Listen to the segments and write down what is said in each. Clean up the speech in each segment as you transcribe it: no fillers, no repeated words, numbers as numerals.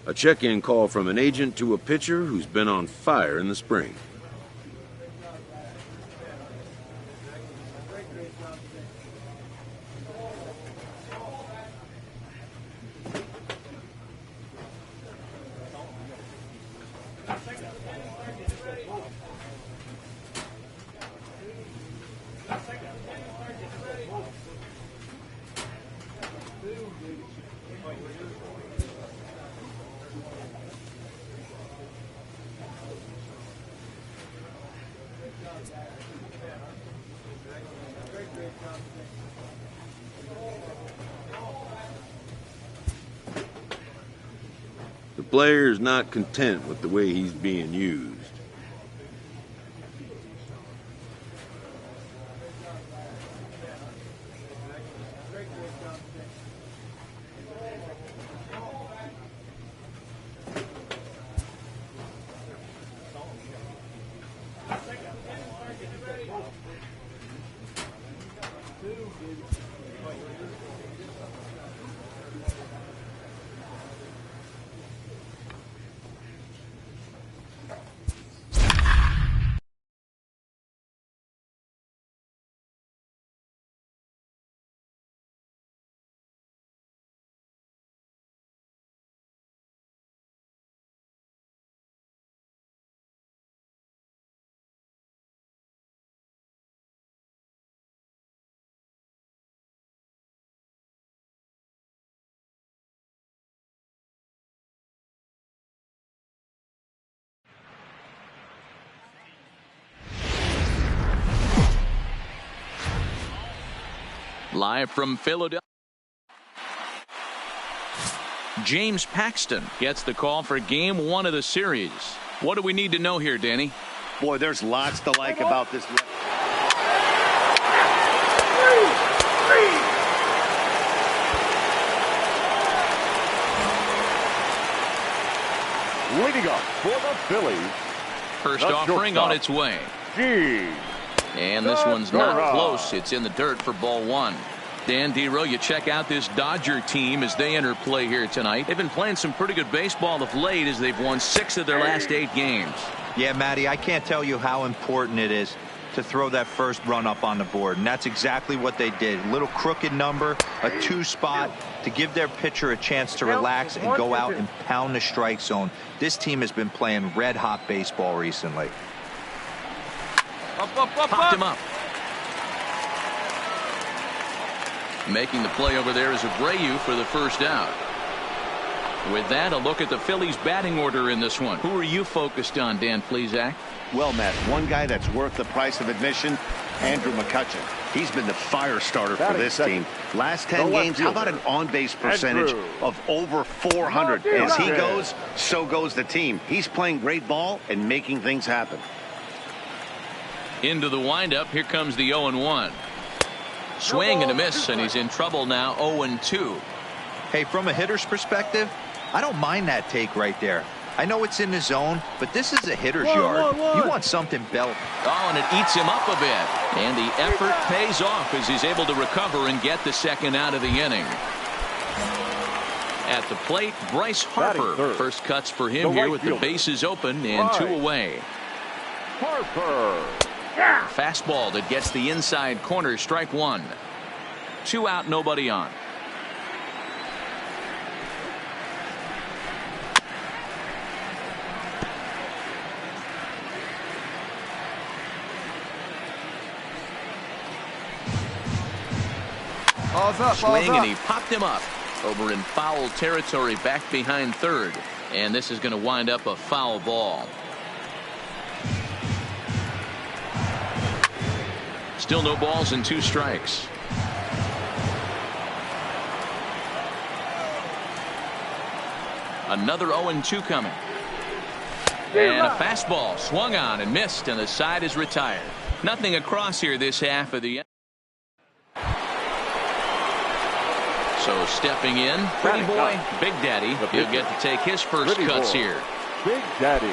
A check-in call from an agent to a pitcher who's been on fire in the spring. The player is not content with the way he's being used. Live from Philadelphia, James Paxton gets the call for game one of the series. What do we need to know here, Danny? Boy, there's lots to like about this. Leading up for the Phillies. First offering on its way. And this one's not close. It's in the dirt for ball one. Dan Dero, you check out this Dodger team as they enter play here tonight. They've been playing some pretty good baseball of late as they've won 6 of their last 8 games. Yeah, Matty, I can't tell you how important it is to throw that first run up on the board. And that's exactly what they did. A little crooked number, a 2 spot to give their pitcher a chance to relax and go out and pound the strike zone. This team has been playing red hot baseball recently. Popped him up. Making the play over there is Abreu for the first out. With that, a look at the Phillies batting order in this one. Who are you focused on, Dan Plesac? Well, Matt, one guy that's worth the price of admission, Andrew McCutchen. He's been the fire starter for this team. Last 10 games, how about an on-base percentage of over 400? As he goes, so goes the team. He's playing great ball and making things happen. Into the windup, here comes the 0-1. Swing and a miss, and he's in trouble now. 0-2. Hey, from a hitter's perspective, I don't mind that take right there. I know it's in the zone, but this is a hitter's yard. You want something belt. Oh, and it eats him up a bit. And the effort pays off as he's able to recover and get the second out of the inning. At the plate, Bryce Harper. First cuts for him here with the bases open and 2 away. Harper. Fastball that gets the inside corner, strike 1. 2 out, nobody on. Swing, and he popped him up over in foul territory back behind third. And this is going to wind up a foul ball. Still no balls and 2 strikes. Another 0-2 coming. And a fastball swung on and missed, and the side is retired. Nothing across here this half of the. So stepping in, pretty boy, Big Daddy. He'll get to take his first cuts here. Big Daddy.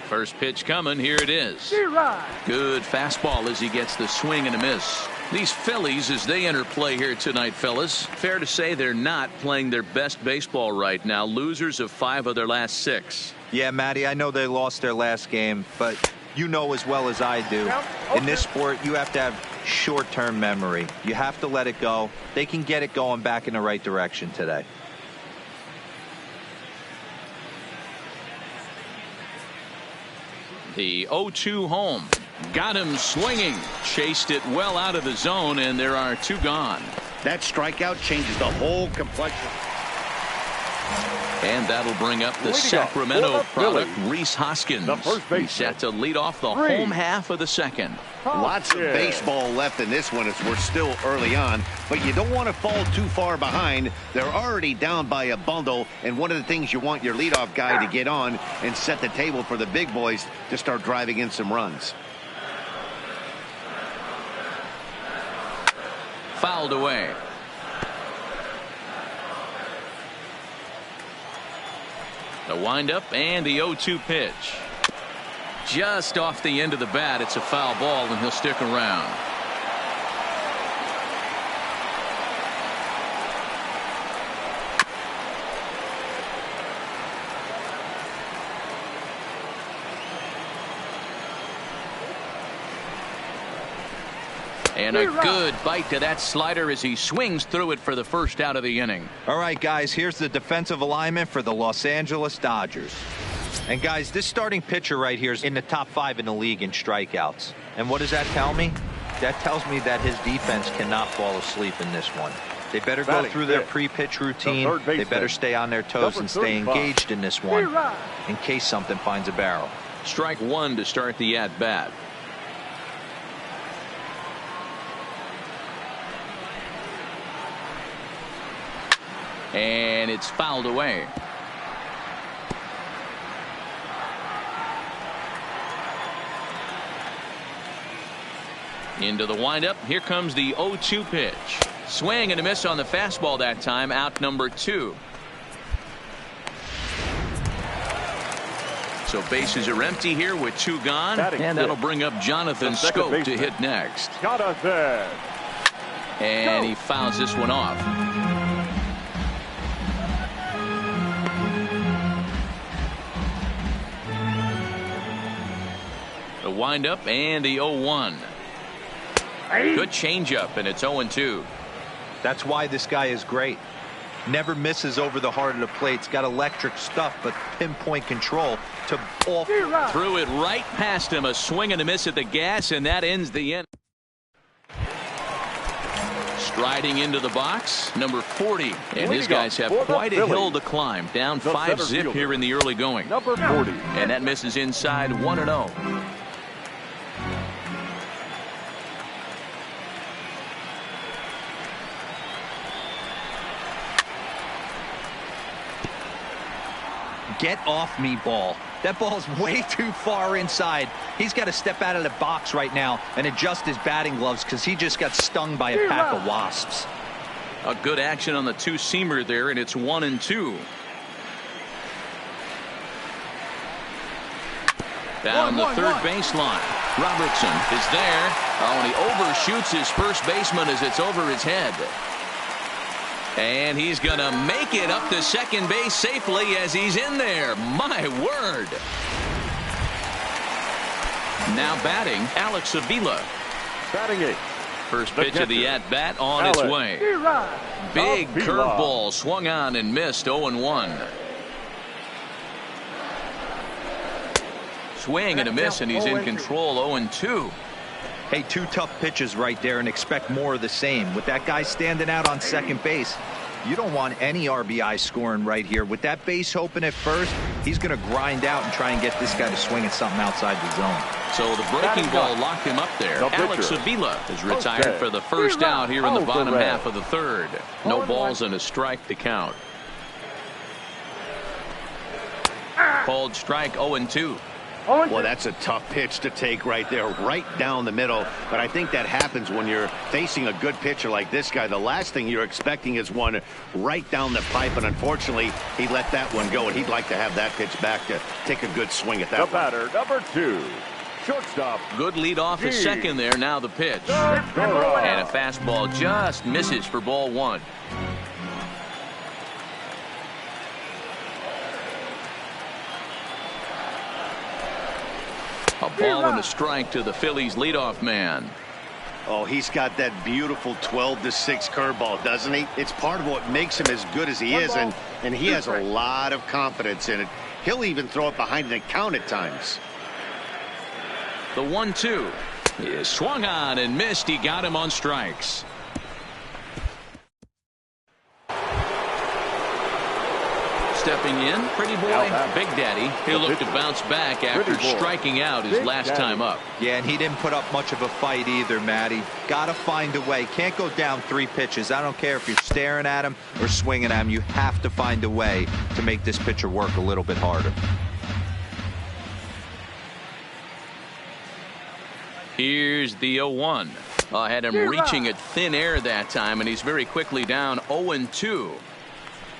First pitch coming. Here it is. Good fastball as he gets the swing and a miss. These Phillies, as they enter play here tonight, fellas, fair to say they're not playing their best baseball right now. Losers of 5 of their last 6. Yeah, Matty, I know they lost their last game, but you know as well as I do, in this sport, you have to have short-term memory. You have to let it go. They can get it going back in the right direction today. The 0-2 home. Got him swinging. Chased it well out of the zone, and there are 2 gone. That strikeout changes the whole complexion. And that'll bring up the Sacramento product, Rhys Hoskins. He's set to lead off the home half of the second. Lots of baseball left in this one as we're still early on, but you don't want to fall too far behind. They're already down by a bundle, and one of the things you want your leadoff guy to get on and set the table for the big boys to start driving in some runs. Fouled away. The windup and the 0-2 pitch. Just off the end of the bat. It's a foul ball, and he'll stick around. And a good bite to that slider as he swings through it for the first out of the inning. All right, guys, here's the defensive alignment for the Los Angeles Dodgers. And, guys, this starting pitcher right here is in the top 5 in the league in strikeouts. And what does that tell me? That tells me that his defense cannot fall asleep in this one. They better go through their pre-pitch routine. They better stay on their toes and stay engaged in this one in case something finds a barrel. Strike 1 to start the at-bat. And it's fouled away. Into the windup. Here comes the 0-2 pitch. Swing and a miss on the fastball that time. Out number 2. So bases are empty here with 2 gone. And that'll bring up Jonathan Scope to hit next. And he fouls this one off. The windup and the 0-1. Good changeup, and it's 0-2. That's why this guy is great. Never misses over the heart of the plate. He's got electric stuff, but pinpoint control to all. Threw it right past him. A swing and a miss at the gas, and that ends the inning. Striding into the box, number 40. And his guys have quite a hill to climb. Down 5-zip here in the early going. Number 40. And that misses inside 1-0. Get off me, ball. That ball's way too far inside. He's got to step out of the box right now and adjust his batting gloves because he just got stung by a pack of wasps. A good action on the 2-seamer there, and it's 1-2. Down the third baseline. Robertson is there. Oh, and he overshoots his first baseman as it's over his head. And he's going to make it up to second base safely as he's in there. My word. Now batting, Alex Avila. Batting 8. First pitch of the at-bat on its way. Big curveball swung on and missed. 0-1. Swing and a miss, and he's in control. 0-2. Hey, 2 tough pitches right there, and expect more of the same. With that guy standing out on second base, you don't want any RBI scoring right here. With that base open at first, he's going to grind out and try and get this guy to swing at something outside the zone. So the breaking ball locked him up there. Alex Avila is retired for the first out here in the bottom half of the third. No balls and a strike to count. Called strike. 0-2. Well, that's a tough pitch to take right there, right down the middle. But I think that happens when you're facing a good pitcher like this guy. The last thing you're expecting is one right down the pipe, and unfortunately, he let that one go, and he'd like to have that pitch back to take a good swing at that one. Batter, number 2, shortstop. Good lead off at second there. Now the pitch. And a fastball just misses for ball 1. A ball and a strike to the Phillies leadoff man. Oh, he's got that beautiful 12-6 curveball, doesn't he? It's part of what makes him as good as he is, and he has a lot of confidence in it. He'll even throw it behind the count at times. The 1-2 is swung on and missed. He got him on strikes. Stepping in, pretty boy, Big Daddy. He'll look to bounce back after striking out his last time up. Yeah, and he didn't put up much of a fight either, Matty. Got to find a way. Can't go down 3 pitches. I don't care if you're staring at him or swinging at him. You have to find a way to make this pitcher work a little bit harder. Here's the 0-1. Had him reaching at thin air that time, and he's very quickly down 0-2.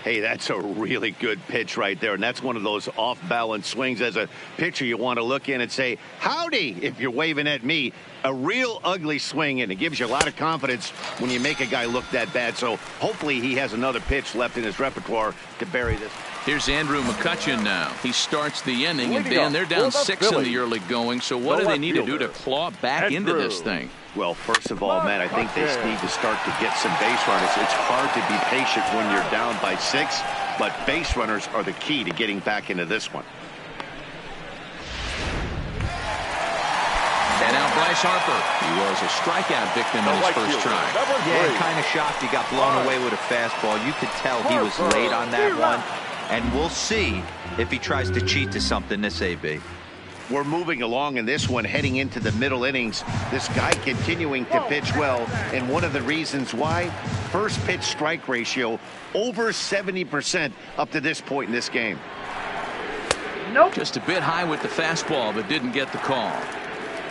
Hey, that's a really good pitch right there, and that's one of those off-balance swings. As a pitcher, you want to look in and say, howdy, if you're waving at me. A real ugly swing, and it gives you a lot of confidence when you make a guy look that bad. So hopefully he has another pitch left in his repertoire to bury this. Here's Andrew McCutchen now. He starts the inning, and Dan, they're down 6 in the early going. So what do they need to do to claw back into this thing? Well, first of all, Matt, I think they need to start to get some base runners. It's hard to be patient when you're down by 6, but base runners are the key to getting back into this one. And now Bryce Harper. He was a strikeout victim in his first try. Yeah, kind of shocked he got blown away with a fastball. You could tell he was late on that one. And we'll see if he tries to cheat to something this AB. We're moving along in this one, heading into the middle innings. This guy continuing to pitch well, and one of the reasons why, first pitch strike ratio over 70% up to this point in this game. Just a bit high with the fastball, but didn't get the call.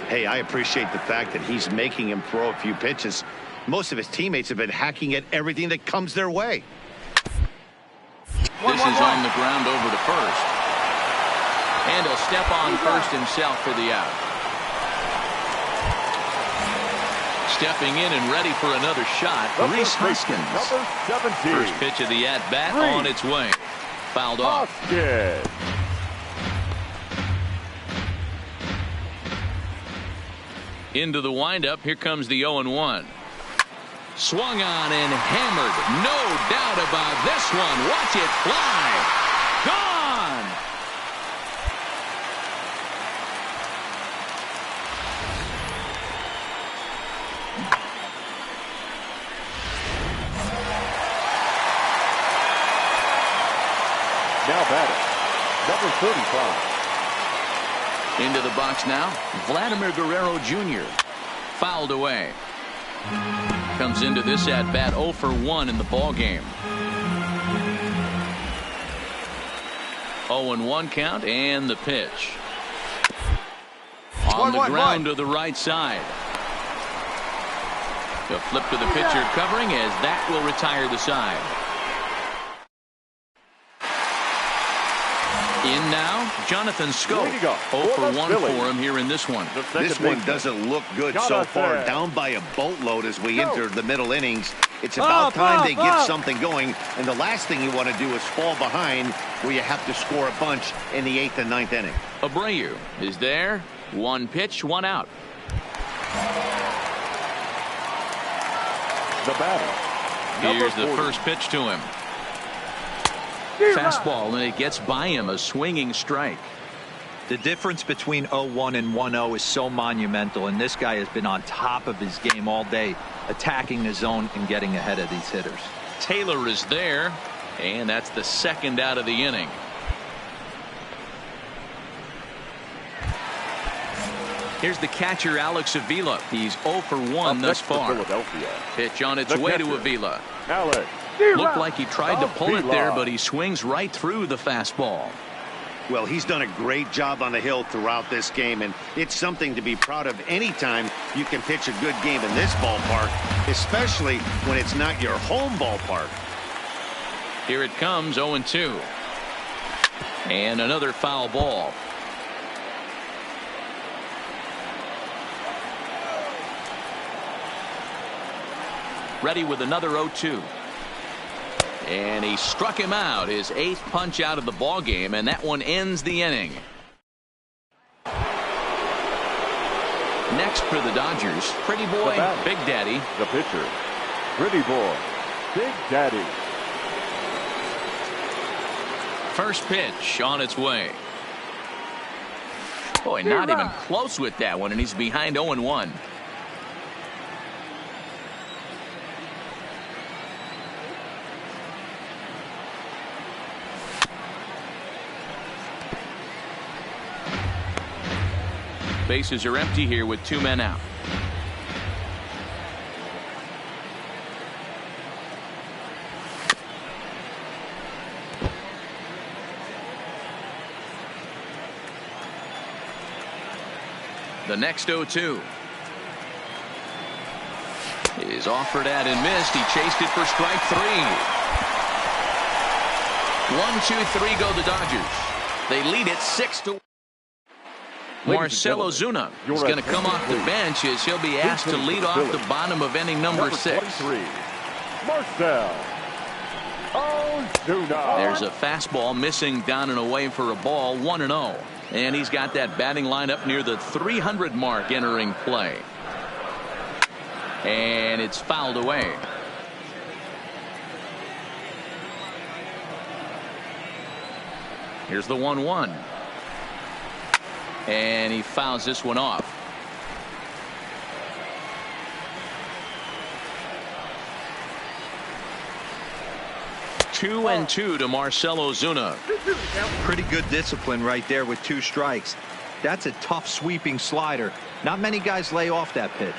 Hey, I appreciate the fact that he's making him throw a few pitches. Most of his teammates have been hacking at everything that comes their way. This is on the ground over to first. And he'll step on first himself for the out. Stepping in and ready for another shot, Reese Hoskins. First pitch of the at-bat on its way. Fouled off. Into the windup. Here comes the 0-1. Swung on and hammered. No doubt about this one. Watch it fly. Gone. Now batting, number 35. Into the box now, Vladimir Guerrero Jr. Fouled away. Comes into this at bat 0 for 1 in the ball game. 0-1 count and the pitch. On the ground to the right side. The flip to the pitcher covering as that will retire the side. In now, Jonathan Scope. 0 for 1 for him here in this one. This one doesn't look good so far. Down by a boatload as we enter the middle innings. It's about time they get something going. And the last thing you want to do is fall behind where you have to score a bunch in the 8th and 9th inning. Abreu is there. 1 pitch, 1 out. The batter. Here's the first pitch to him. Fastball, and it gets by him, a swinging strike. The difference between 0-1 and 1-0 is so monumental, and this guy has been on top of his game all day, attacking the zone and getting ahead of these hitters. Taylor is there, and that's the second out of the inning. Here's the catcher, Alex Avila. He's 0 for 1 thus far. Pitch on its way to Avila. Looked like he tried to pull it there, but he swings right through the fastball. Well, he's done a great job on the hill throughout this game, and it's something to be proud of anytime you can pitch a good game in this ballpark, especially when it's not your home ballpark. Here it comes, 0-2. And another foul ball. Ready with another 0-2. And he struck him out, his 8th punch out of the ball game, and that one ends the inning. Next for the Dodgers, Pretty Boy, Big Daddy. The pitcher, Pretty Boy, Big Daddy. First pitch on its way. Boy, not even close with that one, and he's behind 0-1. Bases are empty here with 2 men out. The next 0-2 is offered at and missed. He chased it for strike 3. 1-2-3 go the Dodgers. They lead it 6-1. Marcell Ozuna is going to come off the bench as he'll be asked to lead off the bottom of inning number 6. Marcell Ozuna. There's a fastball missing down and away for a ball, 1-0. And he's got that batting line up near the 300 mark entering play. And it's fouled away. Here's the 1-1. And he fouls this one off. Two and 2 to Marcell Ozuna. Pretty good discipline right there with 2 strikes. That's a tough sweeping slider. Not many guys lay off that pitch.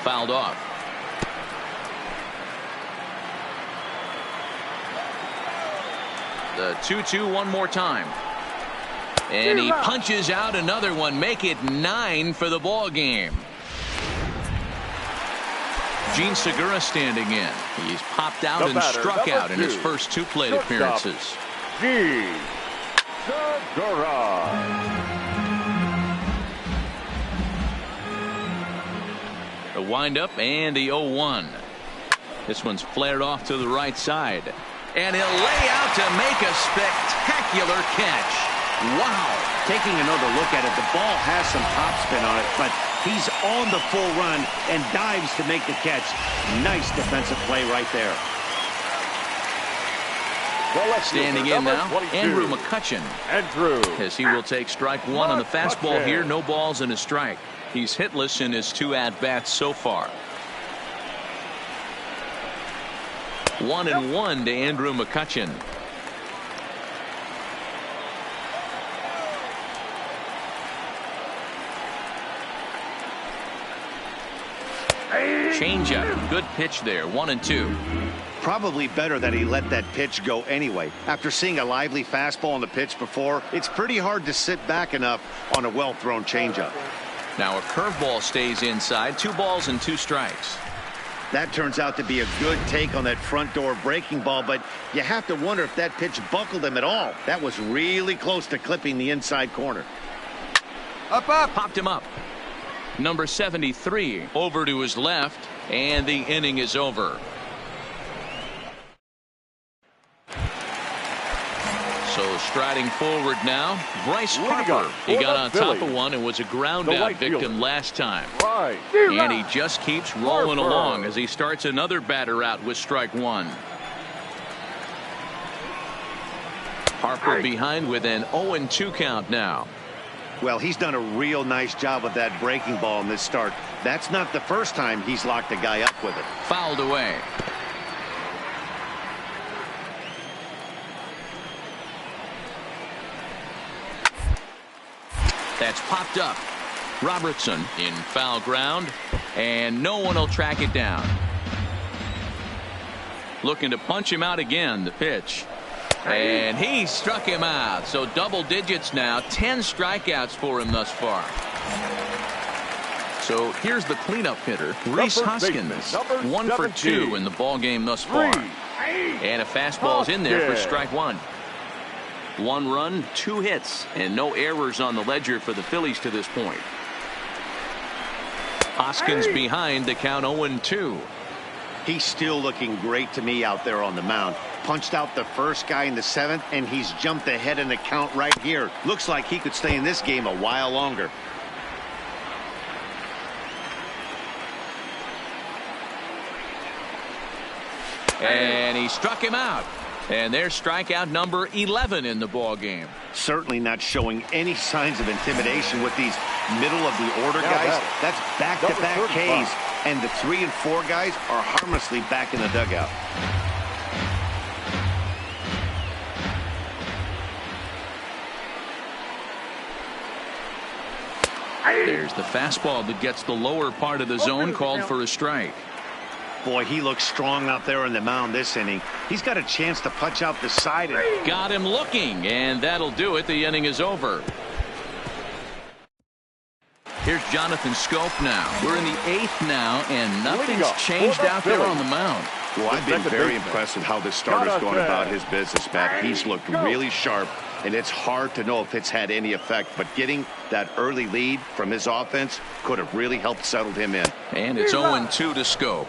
Fouled off. The 2-2 one more time. And he punches out another one, make it 9 for the ball game. Gene Segura standing in. He's popped out and struck out in his first 2 plate appearances. Gene Segura. The windup and the 0-1. This one's flared off to the right side. And he'll lay out to make a spectacular catch. Wow. Taking another look at it, the ball has some topspin on it, but he's on the full run and dives to make the catch. Nice defensive play right there. Standing in now, Andrew McCutchen. As he will take strike 1 on the fastball here. No balls and a strike. He's hitless in his 2 at-bats so far. 1-1 to Andrew McCutchen. Changeup, good pitch there, 1-2. Probably better that he let that pitch go anyway. After seeing a lively fastball on the pitch before, it's pretty hard to sit back enough on a well-thrown changeup. Now a curveball stays inside, 2 balls and 2 strikes. That turns out to be a good take on that front door breaking ball, but you have to wonder if that pitch buckled him at all. That was really close to clipping the inside corner. Up. Popped him up. Number 73 over to his left, and the inning is over. So striding forward now, Bryce Harper. He got on top of one and was a ground out victim last time. And he just keeps rolling along as he starts another batter out with strike 1. Harper behind with an 0-2 count now. Well, he's done a real nice job with that breaking ball in this start. That's not the first time he's locked a guy up with it. Fouled away. That's popped up. Robertson in foul ground, and no one will track it down. Looking to punch him out again. The pitch. And he struck him out. So double digits now. 10 strikeouts for him thus far. So here's the cleanup hitter, Rhys Hoskins. 1 for 2 in the ball game thus far. And a fastball's in there for strike one. 1 run, 2 hits, and no errors on the ledger for the Phillies to this point. Hoskins behind, the count 0-2. He's still looking great to me out there on the mound. Punched out the first guy in the 7th, and he's jumped ahead in the count right here. Looks like he could stay in this game a while longer. And he struck him out. And there's strikeout number 11 in the ball game. Certainly not showing any signs of intimidation with these middle of the order guys. That's back-to-back Ks, and the 3 and 4 guys are harmlessly back in the dugout. There's the fastball that gets the lower part of the zone, called for a strike. Boy, he looks strong out there on the mound this inning. He's got a chance to punch out the side. Got him looking, and that'll do it. The inning is over. Here's Jonathan Scope now. We're in the 8th now, and nothing's changed out there on the mound. Well, I've been very impressed with how this starter's going about his business, Matt. He's looked really sharp, and it's hard to know if it's had any effect, but getting that early lead from his offense could have really helped settle him in. And it's 0-2 to Scope.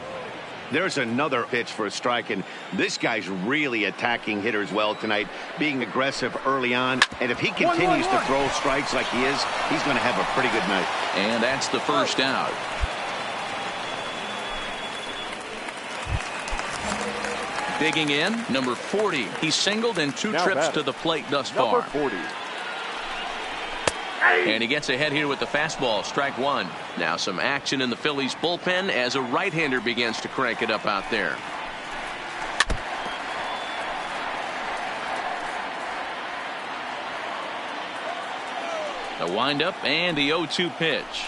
There's another pitch for a strike, and this guy's really attacking hitters well tonight, being aggressive early on. And if he continues to throw strikes like he is, he's going to have a pretty good night. And that's the first out. Digging in, number 40. He's singled in 2 trips to the plate thus far. Number 40. And he gets ahead here with the fastball, strike one. Now some action in the Phillies bullpen as a right-hander begins to crank it up out there. The windup and the 0-2 pitch.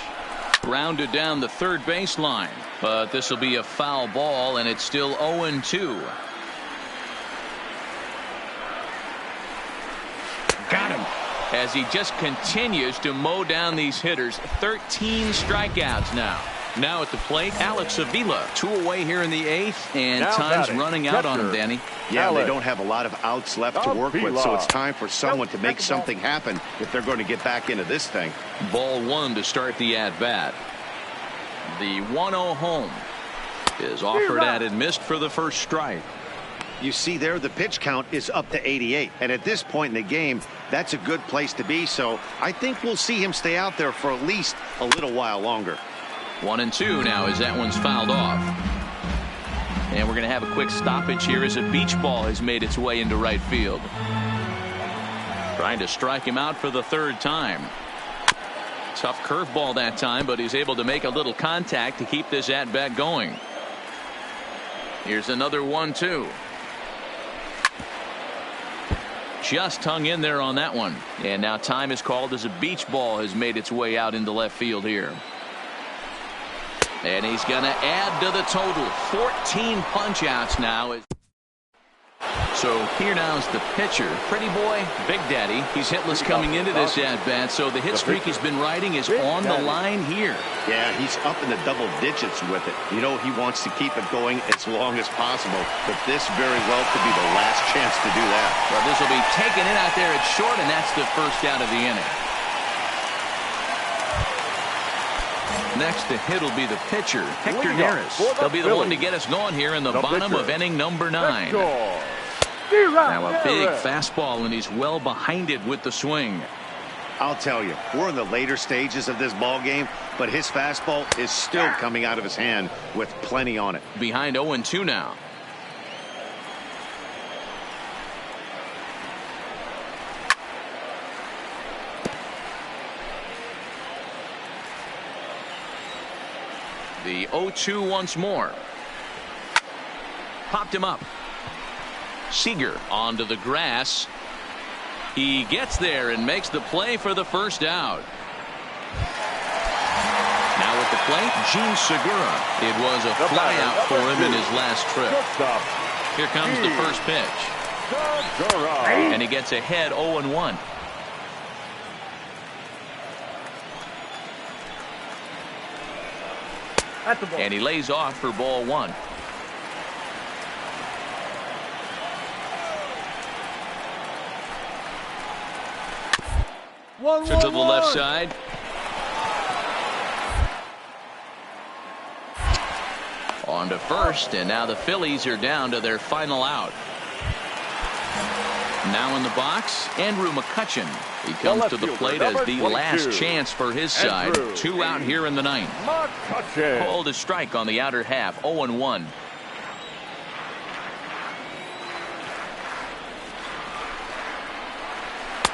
Grounded down the third baseline. But this will be a foul ball, and it's still 0-2. Got him. As he just continues to mow down these hitters. 13 strikeouts now. Now at the plate, Alex Avila. 2 away here in the 8th, and Now time's running out on him, Danny. Yeah, they don't have a lot of outs left to work with, so it's time for someone to make something happen if they're going to get back into this thing. Ball 1 to start the at-bat. The 1-0 home is offered at and missed for the first strike. You see there, the pitch count is up to 88, and at this point in the game, that's a good place to be, so I think we'll see him stay out there for at least a little while longer. 1-2 now as that one's fouled off. And we're going to have a quick stoppage here as a beach ball has made its way into right field. Trying to strike him out for the 3rd time. Tough curveball that time, but he's able to make a little contact to keep this at-bat going. Here's another 1-2. Just hung in there on that one. And now time is called as a beach ball has made its way out into left field here. And he's going to add to the total. 14 punch outs now. So here now is the pitcher, Pretty Boy, Big Daddy. He's hitless coming into this at-bat, so the hit streak he's been riding is on the line here. Yeah, he's up in the double digits with it. You know, he wants to keep it going as long as possible, but this very well could be the last chance to do that. Well, this will be taken in out there at short, and that's the first out of the inning. Next to hit will be the pitcher, Hector Neris. He'll be the one to get us going here in the bottom of inning number 9. Now a big fastball, and he's well behind it with the swing. I'll tell you, we're in the later stages of this ball game, but his fastball is still coming out of his hand with plenty on it. Behind 0-2 now. The 0-2 once more. Popped him up. Seager onto the grass. He gets there and makes the play for the first out. Now at the plate, Gene Segura. It was a flyout for him in his last trip. Here comes the first pitch. And he gets ahead 0-1. And he lays off for ball one. To the left side. On to first, and now the Phillies are down to their final out. Now in the box, Andrew McCutchen. He comes to the plate as the last chance for his side. 2 out here in the ninth. Called a strike on the outer half, 0-1.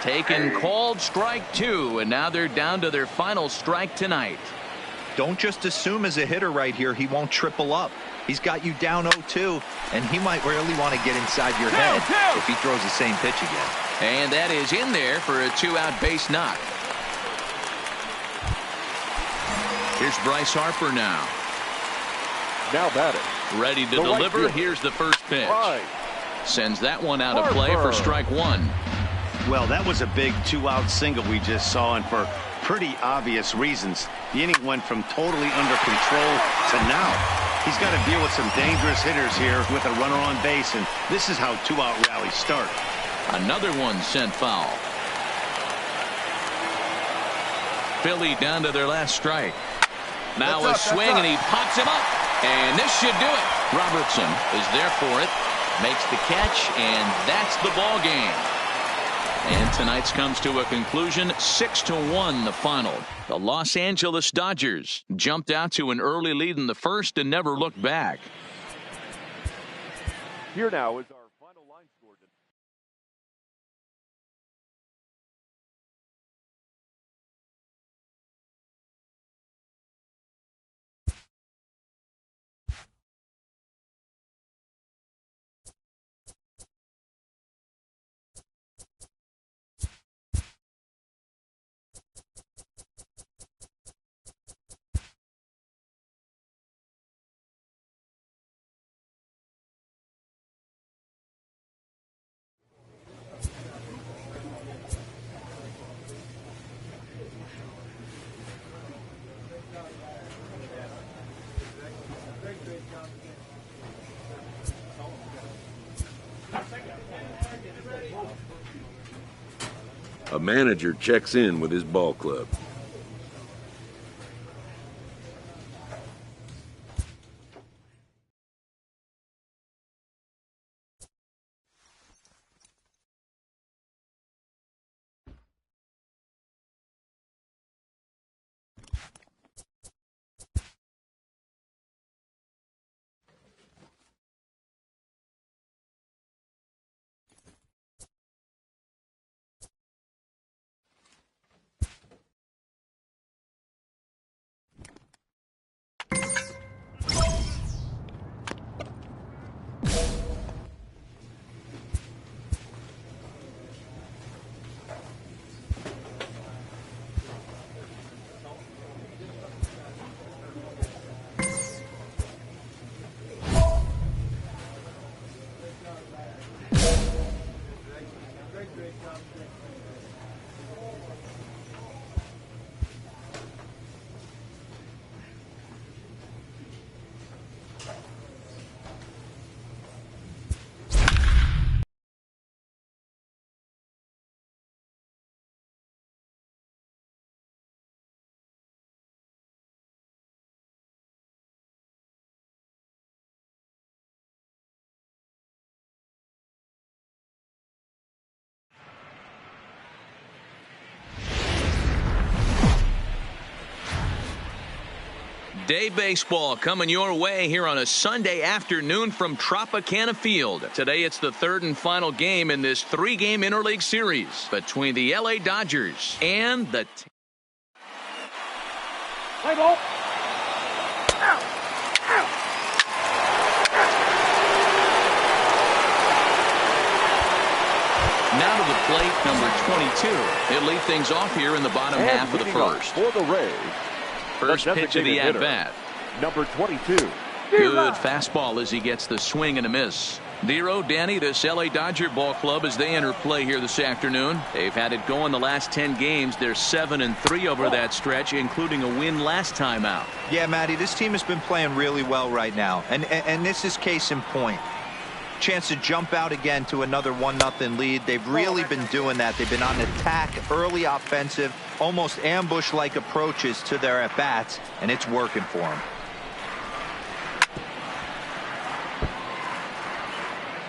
Taken, called strike 2, and now they're down to their final strike tonight. Don't just assume as a hitter right here he won't triple up. He's got you down 0-2, and he might really want to get inside your head if he throws the same pitch again. And that is in there for a 2-out base knock. Here's Bryce Harper now. Now batting. Ready to deliver. Here's the first pitch. Sends that one out of play for strike 1. Well, that was a big 2-out single we just saw, and for pretty obvious reasons. The inning went from totally under control to now. He's got to deal with some dangerous hitters here with a runner on base, and this is how 2-out rallies start. Another one sent foul. Philly down to their last strike. Now a swing, and he pops him up. And this should do it. Robertson is there for it. Makes the catch, and that's the ball game. And tonight's comes to a conclusion, 6-1 the final. The Los Angeles Dodgers jumped out to an early lead in the first and never looked back. Here now is our final line score. A manager checks in with his ball club. Day baseball coming your way here on a Sunday afternoon from Tropicana Field. Today it's the third and final game in this 3-game interleague series between the LA Dodgers and the Now to the plate, number 22. He'll lead things off here in the bottom half of the first. For the Rays, First pitch of the at-bat. number 22. Good fastball as he gets the swing and a miss. Nero, Danny, this LA Dodger ball club as they enter play here this afternoon. They've had it going the last 10 games. They're 7-3 over that stretch, including a win last time out. Yeah, Matty, this team has been playing really well right now. And this is case in point. Chance to jump out again to another 1-0 lead. They've really been doing that. They've been on attack, early offensive, almost ambush-like approaches to their at-bats, and it's working for them.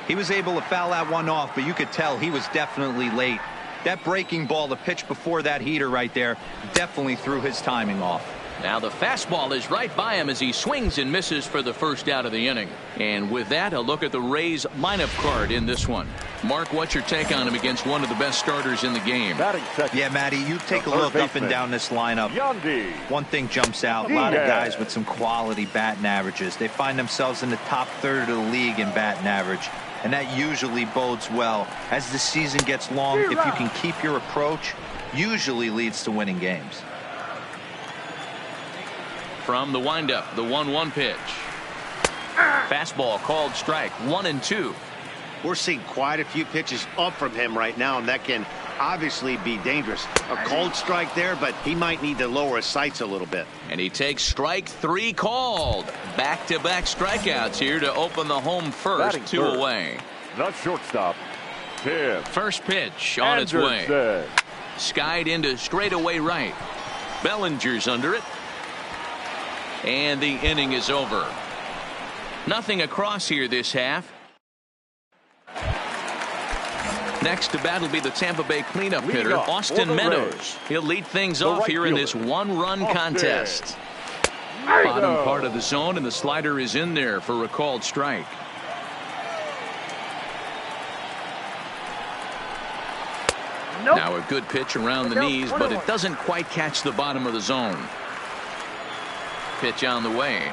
He was able to foul that one off, but you could tell he was definitely late. That breaking ball, the pitch before that heater right there, definitely threw his timing off. Now the fastball is right by him as he swings and misses for the first out of the inning. And with that, a look at the Rays lineup card in this one. Mark, what's your take on him against one of the best starters in the game? Yeah, Matty, you take a look up and down this lineup. One thing jumps out, a lot of guys with some quality batting averages. They find themselves in the top third of the league in batting average. And that usually bodes well. As the season gets long, if you can keep your approach, usually leads to winning games. From the windup, the 1-1 pitch. Fastball called strike, 1-2. We're seeing quite a few pitches up from him right now, and that can obviously be dangerous. A cold strike there, but he might need to lower his sights a little bit. And he takes strike 3 called. Back-to-back strikeouts here to open the home first, 2 away. The shortstop, Tim. First pitch on its way. Skied into straightaway right. Bellinger's under it. And the inning is over. Nothing across here this half. Next to bat will be the Tampa Bay cleanup hitter, Austin Meadows. He'll lead things off here in this one-run contest. Bottom part of the zone, and the slider is in there for a called strike. Now a good pitch around the knees, but it doesn't quite catch the bottom of the zone. Pitch on the way.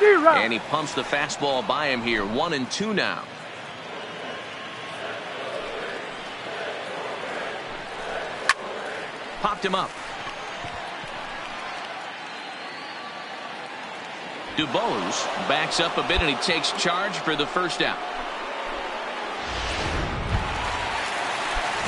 And he pumps the fastball by him here. 1-2 now. Popped him up. DuBose backs up a bit and he takes charge for the first out.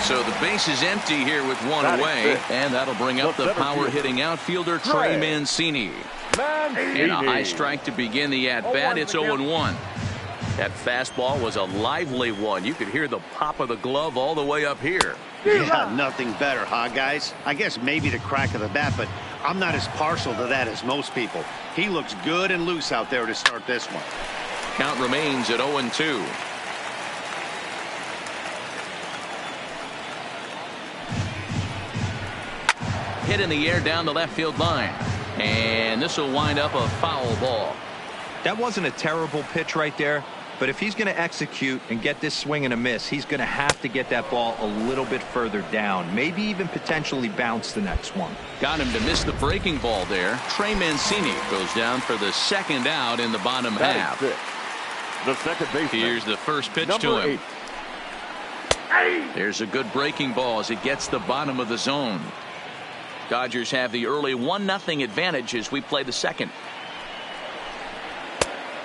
So the base is empty here with one away, and that'll bring up the power-hitting outfielder Trey Mancini. And a high strike to begin the at-bat. It's 0-1. That fastball was a lively one. You could hear the pop of the glove all the way up here. Yeah, nothing better, huh, guys? I guess maybe the crack of the bat, but I'm not as partial to that as most people. He looks good and loose out there to start this one. Count remains at 0-2. Hit in the air down the left field line. And this will wind up a foul ball. That wasn't a terrible pitch right there, but if he's going to execute and get this swing and a miss, he's going to have to get that ball a little bit further down, maybe even potentially bounce the next one. Got him to miss the breaking ball there. Trey Mancini goes down for the second out in the bottom half. The second baseman. Here's the first pitch to him. There's a good breaking ball as it gets the bottom of the zone. Dodgers have the early 1-0 advantage as we play the second.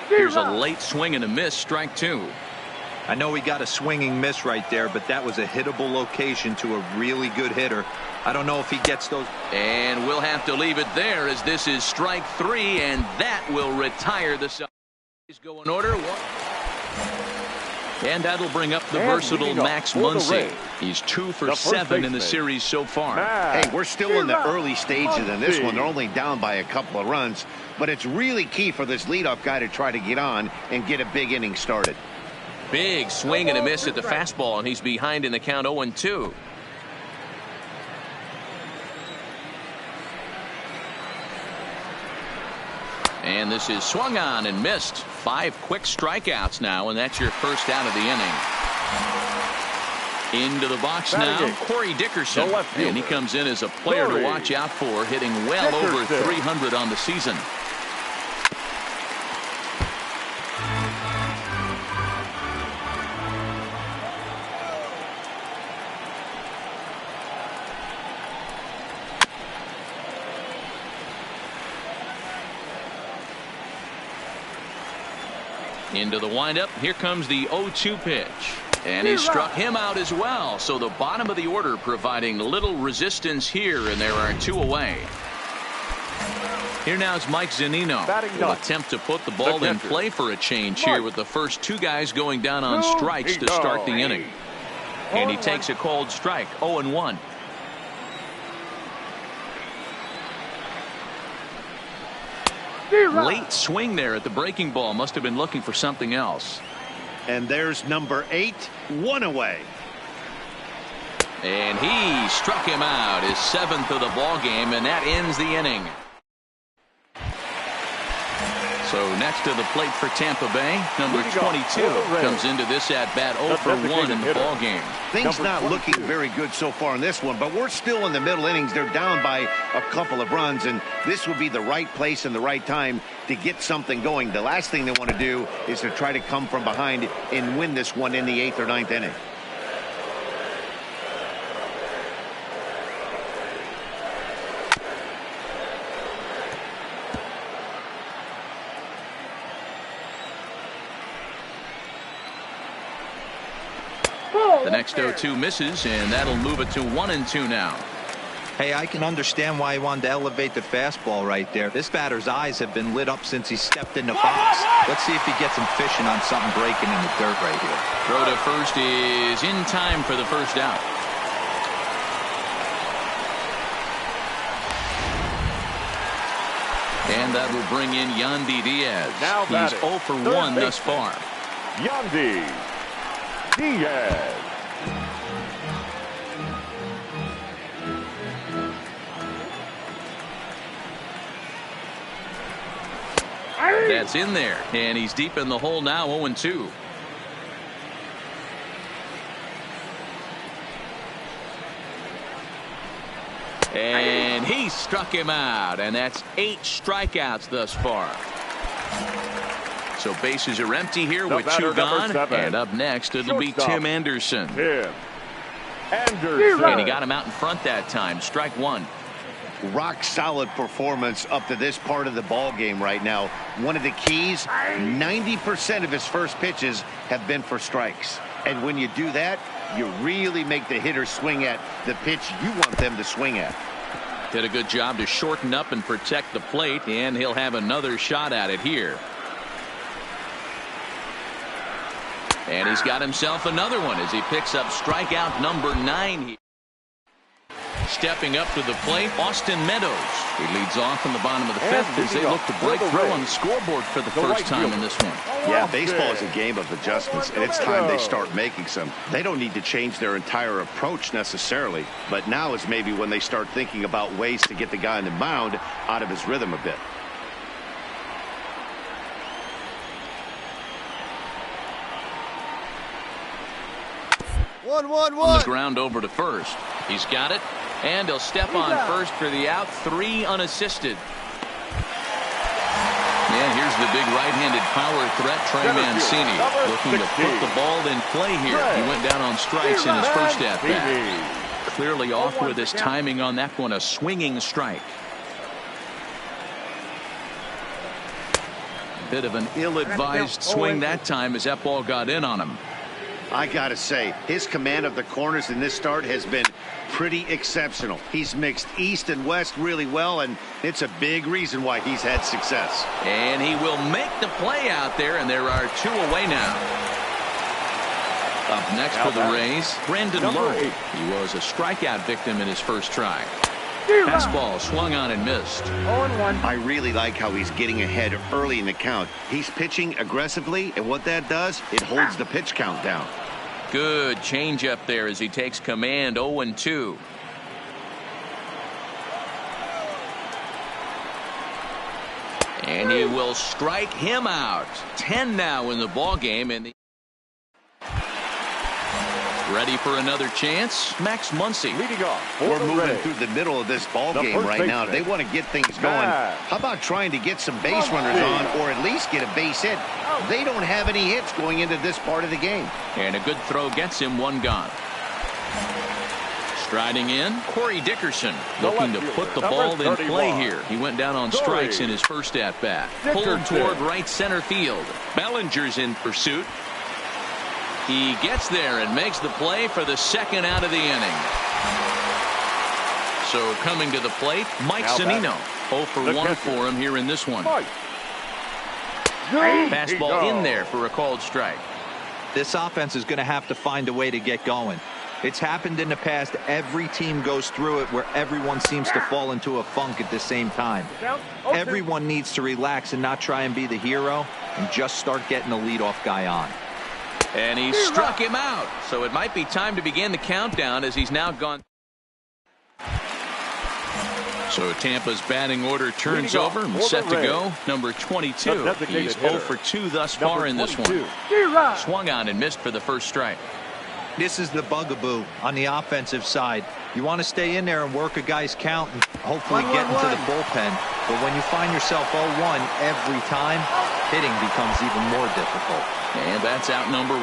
Here's a late swing and a miss, strike 2. I know he got a swinging miss right there, but that was a hittable location to a really good hitter. I don't know if he gets those. And we'll have to leave it there as this is strike 3, and that will retire the side. Go in order. And that'll bring up the versatile Max Muncy. He's 2 for 7 in the series so far. Hey, we're still in the early stages in this one. They're only down by a couple of runs, but it's really key for this leadoff guy to try to get on and get a big inning started. Big swing and a miss at the fastball, and he's behind in the count 0-2. And this is swung on and missed. 5 quick strikeouts now, and that's your first out of the inning. Into the box now, Corey Dickerson. And he comes in as a player to watch out for, hitting well over 300 on the season. Into the windup. Here comes the 0-2 pitch. And he struck him out as well. So the bottom of the order providing little resistance here, and there are 2 away. Here now is Mike Zunino. Will attempt to put the ball in play for a change here with the first 2 guys going down on strikes to start the inning. And he takes a cold strike, 0-1. Late swing there at the breaking ball. Must have been looking for something else. And there's number 8, 1 away. And he struck him out, his 7th of the ball game, and that ends the inning. So next to the plate for Tampa Bay, number 22 comes into this at bat 0 for 1 in the ball game. Things not looking very good so far in this one, but we're still in the middle innings. They're down by a couple of runs, and this would be the right place and the right time to get something going. The last thing they want to do is to try to come from behind and win this one in the 8th or 9th inning. The next 0-2 misses, and that'll move it to 1-2 now. Hey, I can understand why he wanted to elevate the fastball right there. This batter's eyes have been lit up since he stepped in the box. Let's see if he gets him fishing on something breaking in the dirt right here. Throw to first is in time for the first out. And that will bring in Yandy Diaz. He's 0 for 1 thus far. Yandy Diaz. That's in there, and he's deep in the hole now, 0-2. And he struck him out, and that's 8 strikeouts thus far. So bases are empty here with 2 gone, and up next it'll be Tim Anderson. And he got him out in front that time, strike 1. Rock solid performance up to this part of the ball game right now. One of the keys, 90% of his first pitches have been for strikes. And when you do that, you really make the hitter swing at the pitch you want them to swing at. Did a good job to shorten up and protect the plate, and he'll have another shot at it here. And he's got himself another one as he picks up strikeout number 9 here. Stepping up to the plate, Austin Meadows. He leads off in the bottom of the 5th as they look to break through on the scoreboard for the first time in this one. Yeah, baseball is a game of adjustments, and it's time they start making some. They don't need to change their entire approach necessarily, but now is maybe when they start thinking about ways to get the guy on the mound out of his rhythm a bit. On the ground over to first. He's got it, and he'll step on first for the out, 3 unassisted. And here's the big right-handed power threat, Trey Mancini, looking to put the ball in play here. He went down on strikes in his first at-bat. Clearly off with his timing on that one, a swinging strike. Bit of an ill-advised swing that time as that ball got in on him. I gotta say, his command of the corners in this start has been pretty exceptional. He's mixed east and west really well, and it's a big reason why he's had success. And he will make the play out there, and there are 2 away now. Up next for the Rays, Brandon Lowe. He was a strikeout victim in his first try. Fastball swung on and missed. 0-1. I really like how he's getting ahead early in the count. He's pitching aggressively, and what that does, it holds the pitch count down. Good change up there as he takes command, 0-2. And he will strike him out. 10 now in the ball game, and Ready for another chance? Max Muncy. Leading off. We're moving through the middle of this ball game right now. They want to get things going. How about trying to get some base runners on, or at least get a base hit? They don't have any hits going into this part of the game. And a good throw gets him one gone. Striding in, Corey Dickerson looking to put the ball in play here. He went down on strikes in his first at-bat. Pulled toward right center field. Bellinger's in pursuit. He gets there and makes the play for the second out of the inning. So coming to the plate, Mike Zunino. 0 for 1 for him here in this one. Fastball in there for a called strike. This offense is going to have to find a way to get going. It's happened in the past. Every team goes through it where everyone seems to fall into a funk at the same time. Everyone needs to relax and not try and be the hero and just start getting the leadoff guy on. And he struck him out. So it might be time to begin the countdown as he's now gone. So Tampa's batting order turns over and set to go. Number 22. He's 0 for 2 thus far in this one. Swung on and missed for the first strike. This is the bugaboo on the offensive side. You want to stay in there and work a guy's count and hopefully get into the bullpen. But when you find yourself 0-1 every time, hitting becomes even more difficult. And that's out number 1.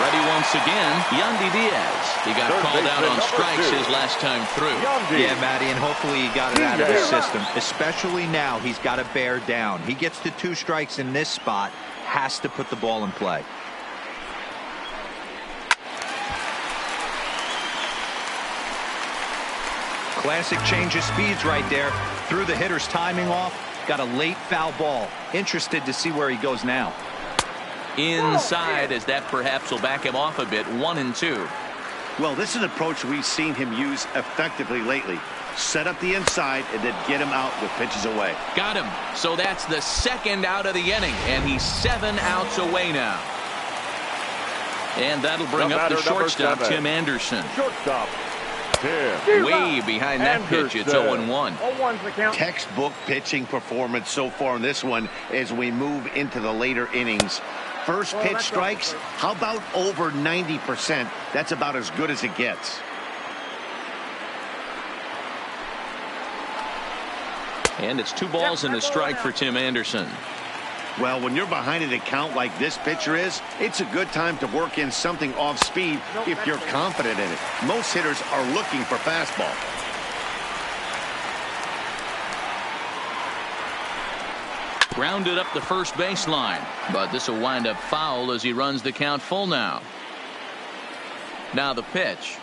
Ready once again, Yandy Diaz. He got called out on strikes his last time through. Yeah, Matty, and hopefully he got it out of his system. Especially now, he's got to bear down. He gets to 2 strikes in this spot, has to put the ball in play. Classic change of speeds right there. Threw the hitter's timing off. Got a late foul ball. Interested to see where he goes now. Inside, as that perhaps will back him off a bit. 1-2. Well, this is an approach we've seen him use effectively lately. Set up the inside and then get him out with pitches away. Got him. So that's the second out of the inning, and he's 7 outs away now. And that'll bring up the shortstop, Tim Anderson. Shortstop. Way behind that pitch. It's 0-1. Textbook pitching performance so far in this one as we move into the later innings. First pitch strikes, how about over 90%? That's about as good as it gets. And it's 2 balls and a strike for Tim Anderson. Well, when you're behind an account like this pitcher is, it's a good time to work in something off speed if you're confident in it. Most hitters are looking for fastball. Grounded up the first baseline, but this will wind up foul as he runs the count full now. Now the pitch.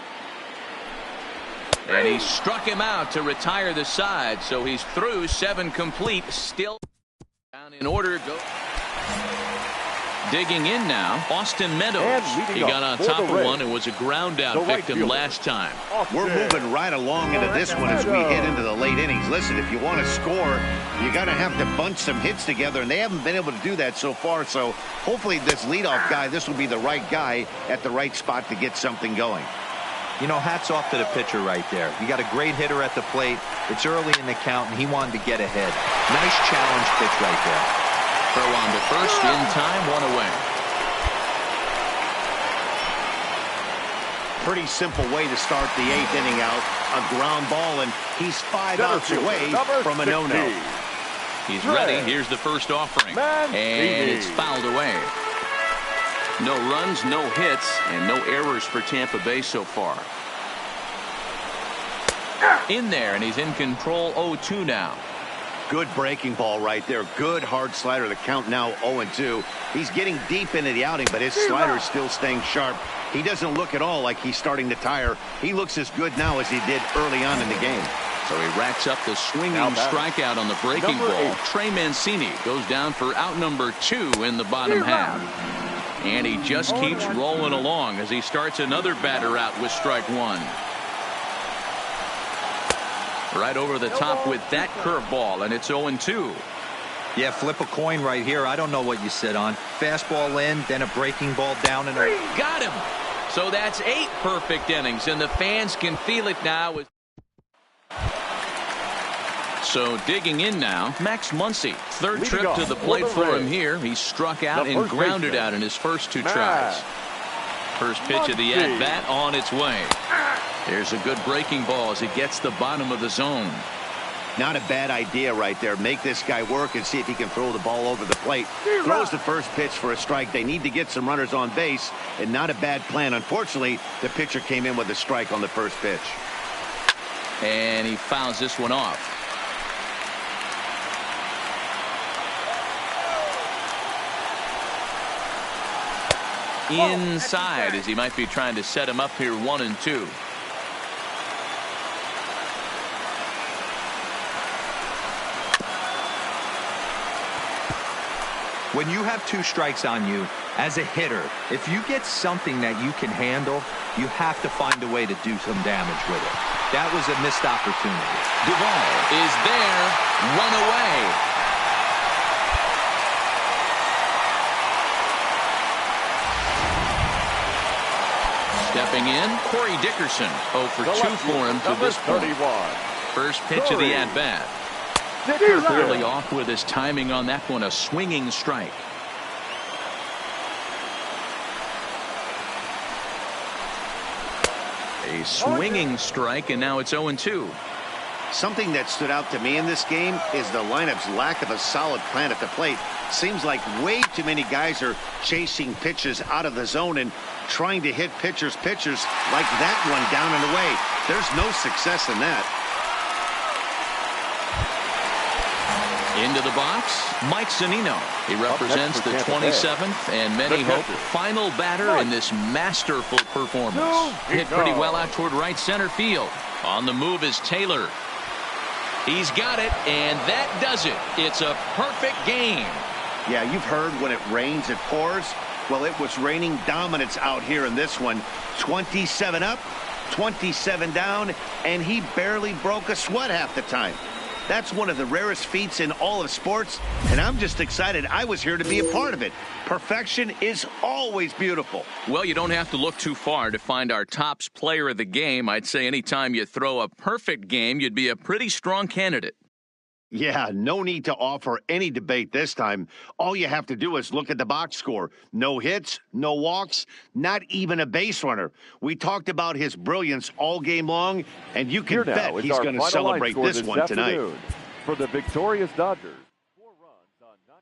And he struck him out to retire the side, so he's through 7 complete. Still down in order. Go. Digging in now, Austin Meadows. He got on top of one and was a ground out victim last time. We're moving right along into this one as we head into the late innings. Listen, if you want to score, you got to have to bunch some hits together, and they haven't been able to do that so far. So hopefully this leadoff guy, this will be the right guy at the right spot to get something going. You know, hats off to the pitcher right there. You got a great hitter at the plate. It's early in the count, and he wanted to get ahead. Nice challenge pitch right there. Throw on to first, in time, 1 away. Pretty simple way to start the 8th inning out. A ground ball, and he's 5 outs away from a no-no. He's ready. Here's the first offering. And it's fouled away. No runs, no hits, and no errors for Tampa Bay so far. In there, and he's in control. 0-2 now. Good breaking ball right there. Good hard slider. The count now 0-2. He's getting deep into the outing, but his slider's still staying sharp. He doesn't look at all like he's starting to tire. He looks as good now as he did early on in the game. So he racks up the swinging strikeout on the breaking ball. Trey Mancini goes down for out number 2 in the bottom half. And he just keeps rolling along as he starts another batter out with strike 1. Right over the top with that curveball, and it's 0-2. Yeah, flip a coin right here. I don't know what you sit on. Fastball in, then a breaking ball down. And got him. So that's 8 perfect innings, and the fans can feel it now. So digging in now, Max Muncy. Third trip to the plate for him here. He struck out and grounded out in his first 2 tries. First pitch of the at-bat on its way. There's a good breaking ball as it gets the bottom of the zone. Not a bad idea right there. Make this guy work and see if he can throw the ball over the plate. Throws the first pitch for a strike. They need to get some runners on base, and not a bad plan. Unfortunately, the pitcher came in with a strike on the first pitch. And he fouls this one off. Inside as he might be trying to set him up here 1-2. When you have 2 strikes on you, as a hitter, if you get something that you can handle, you have to find a way to do some damage with it. That was a missed opportunity. Duvall is there. Run away. Stepping in, Corey Dickerson. 0 for 2 for him to this point. 31. First pitch of the at-bat. Clearly off with his timing on that one. A swinging strike. A swinging strike, and now it's 0-2. Something that stood out to me in this game is the lineup's lack of a solid plan at the plate. Seems like way too many guys are chasing pitches out of the zone and trying to hit pitchers like that one down and away. There's no success in that. Into the box, Mike Zunino. He represents the 27th and many hope final batter in this masterful performance. Hit pretty well out toward right center field. On the move is Taylor. He's got it, and that does it. It's a perfect game. Yeah, you've heard when it rains, it pours. Well, it was raining dominance out here in this one. 27 up, 27 down, and he barely broke a sweat half the time. That's one of the rarest feats in all of sports, and I'm just excited I was here to be a part of it. Perfection is always beautiful. Well, you don't have to look too far to find our tops player of the game. I'd say anytime you throw a perfect game, you'd be a pretty strong candidate. Yeah, no need to offer any debate this time. All you have to do is look at the box score. No hits, no walks, not even a base runner. We talked about his brilliance all game long, and you can bet he's going to celebrate this one tonight. For the victorious Dodgers. 4 runs on not